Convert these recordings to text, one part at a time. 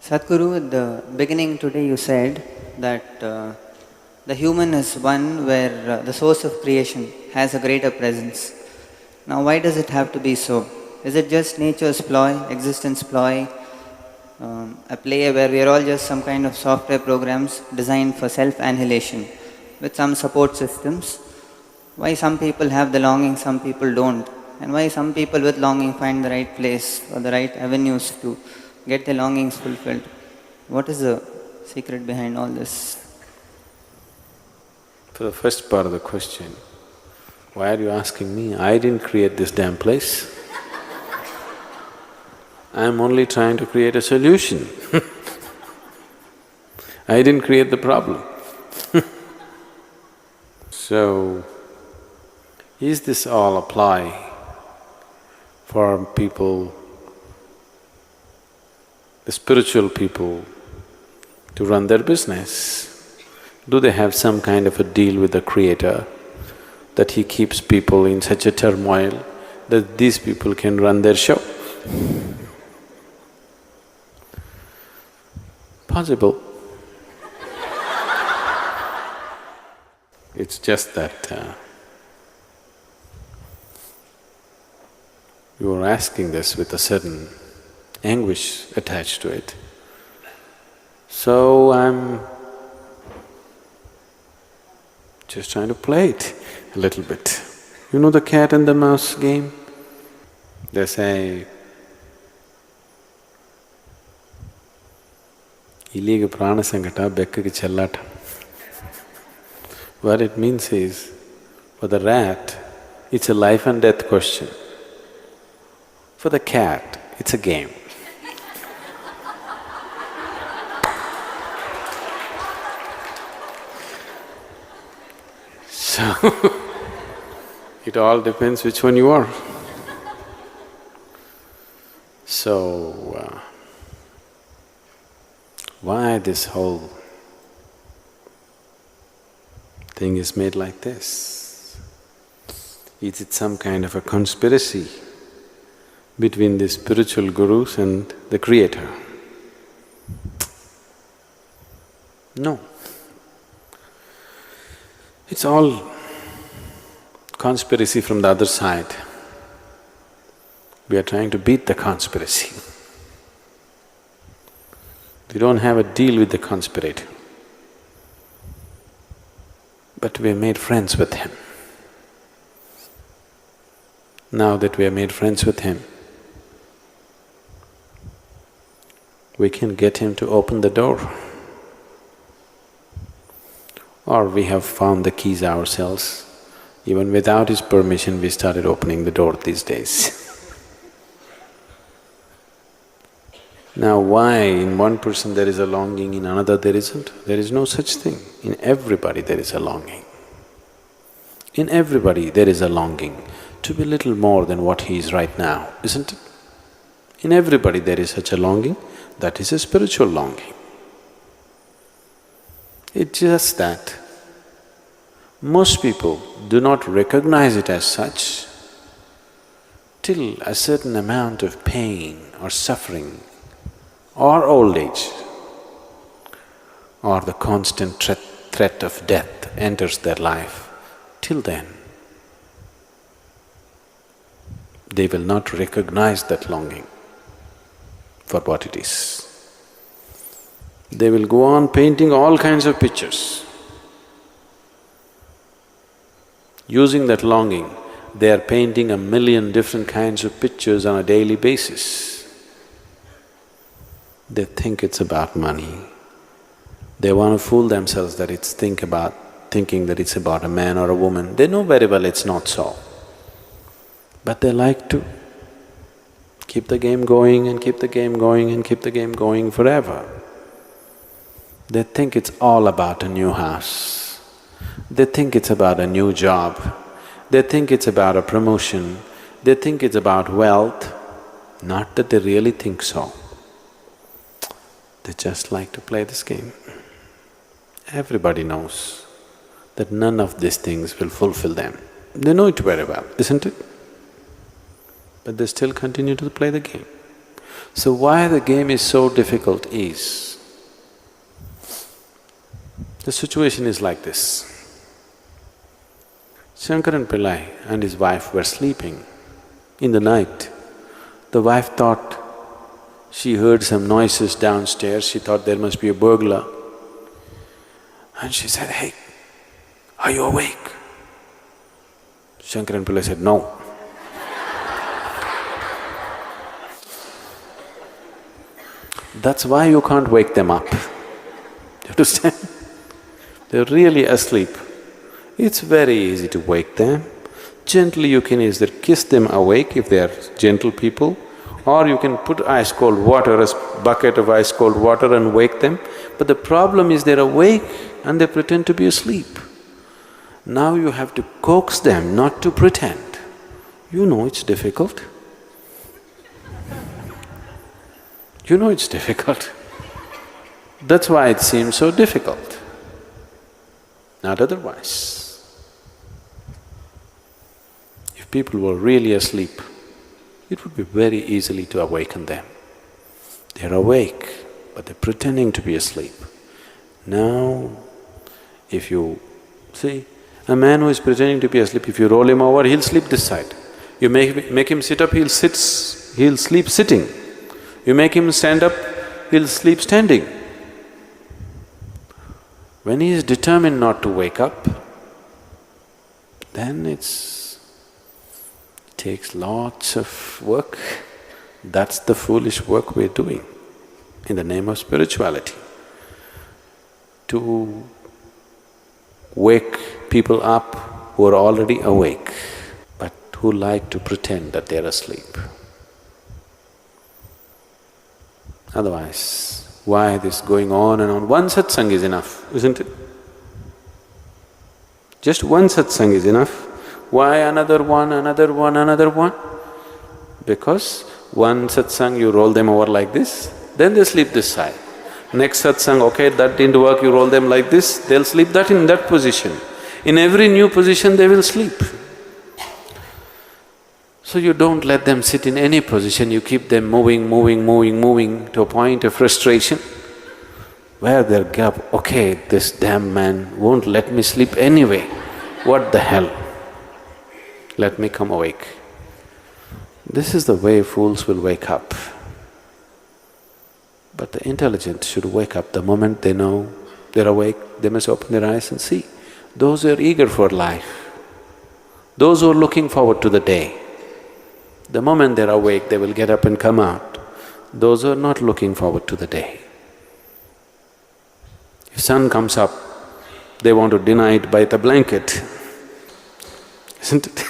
Sadhguru, at the beginning today you said that the human is one where the source of creation has a greater presence. Now, why does it have to be so? Is it just nature's ploy, existence ploy, a play where we are all just some kind of software programs designed for self-annihilation with some support systems? Why some people have the longing, some people don't? And why some people with longing find the right place or the right avenues to get their longings fulfilled? What is the secret behind all this? For the first part of the question, why are you asking me? I didn't create this damn place. I'm only trying to create a solution. I didn't create the problem. So, is this all apply for people, the spiritual people, to run their business? Do they have some kind of a deal with the Creator that He keeps people in such a turmoil that these people can run their show? Possible. It's just that you are asking this with a certain anguish attached to it. So I'm just trying to play it a little bit. You know the cat and the mouse game? They say, Iliga prana sangata bekkku chellata. What it means is, for the rat, it's a life and death question. For the cat, it's a game. So, it all depends which one you are. So, why this whole thing is made like this? Is it some kind of a conspiracy between the spiritual gurus and the Creator? No. It's all conspiracy from the other side. We are trying to beat the conspiracy. We don't have a deal with the conspirator, but we have made friends with him. Now that we have made friends with him, we can get him to open the door. Or we have found the keys ourselves. Even without his permission, we started opening the door these days. Now why in one person there is a longing, in another there isn't? There is no such thing. In everybody there is a longing. In everybody there is a longing to be little more than what he is right now, isn't it? In everybody there is such a longing, that is a spiritual longing. It's just that most people do not recognize it as such till a certain amount of pain or suffering or old age or the constant threat of death enters their life. Till then, they will not recognize that longing for what it is. They will go on painting all kinds of pictures. Using that longing, they are painting 1,000,000 different kinds of pictures on a daily basis. They think it's about money. They want to fool themselves that it's thinking that it's about a man or a woman. They know very well it's not so. But they like to keep the game going and keep the game going and keep the game going forever. They think it's all about a new house. They think it's about a new job. They think it's about a promotion. They think it's about wealth. Not that they really think so. They just like to play this game. Everybody knows that none of these things will fulfill them. They know it very well, isn't it? But they still continue to play the game. So why the game is so difficult is, the situation is like this. Shankaran Pillai and his wife were sleeping. In the night, the wife thought she heard some noises downstairs, she thought there must be a burglar. And she said, "Hey, are you awake?" Shankaran Pillai said, "No." That's why you can't wake them up. You understand? They're really asleep. It's very easy to wake them. Gently you can either kiss them awake if they are gentle people, or you can put ice cold water, a bucket of ice cold water and wake them. But the problem is they're awake and they pretend to be asleep. Now you have to coax them not to pretend. You know it's difficult. You know it's difficult. That's why it seems so difficult, not otherwise. If people were really asleep, it would be very easily to awaken them. They're awake, but they're pretending to be asleep. Now, if you see, a man who is pretending to be asleep, if you roll him over, he'll sleep this side. You make him sit up, he'll sleep sitting. You make him stand up, he'll sleep standing. When he is determined not to wake up, then it takes lots of work. That's the foolish work we're doing in the name of spirituality. To wake people up who are already awake, but who like to pretend that they're asleep. Otherwise, why this going on and on? One satsang is enough, isn't it? Just one satsang is enough. Why another one, another one, another one? Because one satsang you roll them over like this, then they sleep this side. Next satsang, okay, that didn't work, you roll them like this, they'll sleep that in that position. In every new position they will sleep. So you don't let them sit in any position, you keep them moving to a point of frustration where they'll get, okay, this damn man won't let me sleep anyway, what the hell? Let me come awake. This is the way fools will wake up. But the intelligent should wake up the moment they know they're awake, they must open their eyes and see. Those who are eager for life, those who are looking forward to the day, the moment they're awake, they will get up and come out. Those who are not looking forward to the day, if sun comes up, they want to deny it by the blanket, isn't it?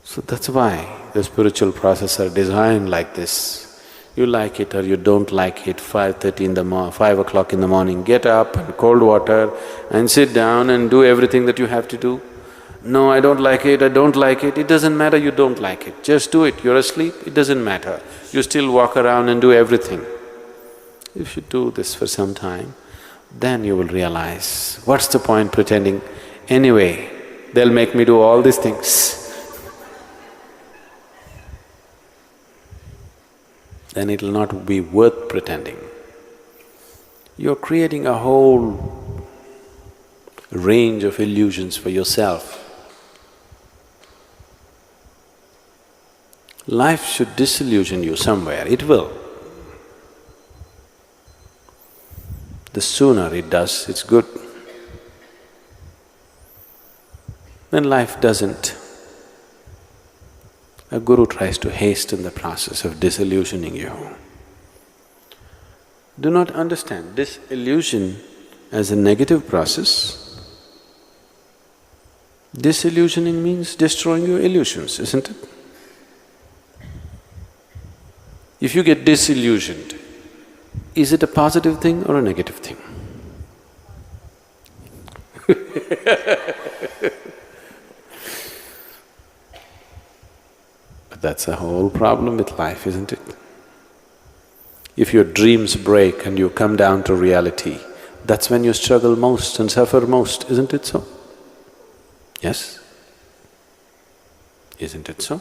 So that's why the spiritual processes are designed like this. You like it or you don't like it, 5 o'clock in the morning, get up and cold water and sit down and do everything that you have to do. No, I don't like it, it doesn't matter you don't like it, just do it. You're asleep, it doesn't matter. You still walk around and do everything. If you do this for some time, then you will realize, what's the point pretending? Anyway, they'll make me do all these things. Then it'll not be worth pretending. You're creating a whole range of illusions for yourself. Life should disillusion you somewhere, it will. The sooner it does, it's good. When life doesn't, a guru tries to hasten the process of disillusioning you. Do not understand disillusion as a negative process. Disillusioning means destroying your illusions, isn't it? If you get disillusioned, is it a positive thing or a negative thing? But that's a whole problem with life, isn't it? If your dreams break and you come down to reality, that's when you struggle most and suffer most, isn't it so? Yes? Isn't it so?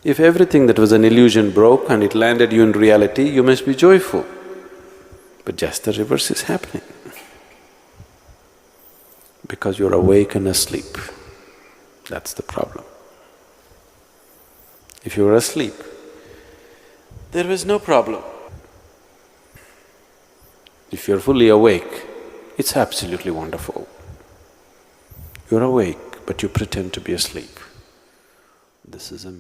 If everything that was an illusion broke and it landed you in reality, you must be joyful. But just the reverse is happening. Because you're awake and asleep. That's the problem. If you were asleep, there was no problem. If you're fully awake, it's absolutely wonderful. You're awake, but you pretend to be asleep. This is a